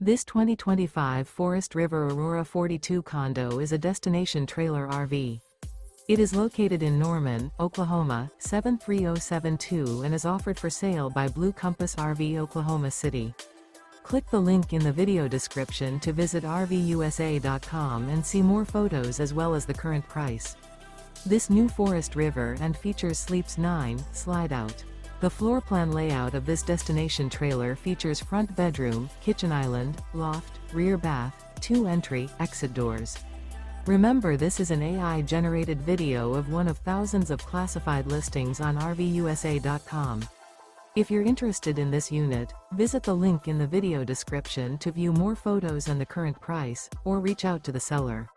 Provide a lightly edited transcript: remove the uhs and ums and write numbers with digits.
This 2025 Forest River Aurora 42 condo is a destination trailer RV. It is located in Norman, Oklahoma, 73072 and is offered for sale by Blue Compass RV Oklahoma City. Click the link in the video description to visit RVUSA.com and see more photos as well as the current price. This new Forest River and features Sleeps 9, Slideout. The floor plan layout of this destination trailer features front bedroom, kitchen island, loft, rear bath, 2 entry, exit doors. Remember, this is an AI-generated video of one of thousands of classified listings on RVUSA.com. If you're interested in this unit, visit the link in the video description to view more photos and the current price, or reach out to the seller.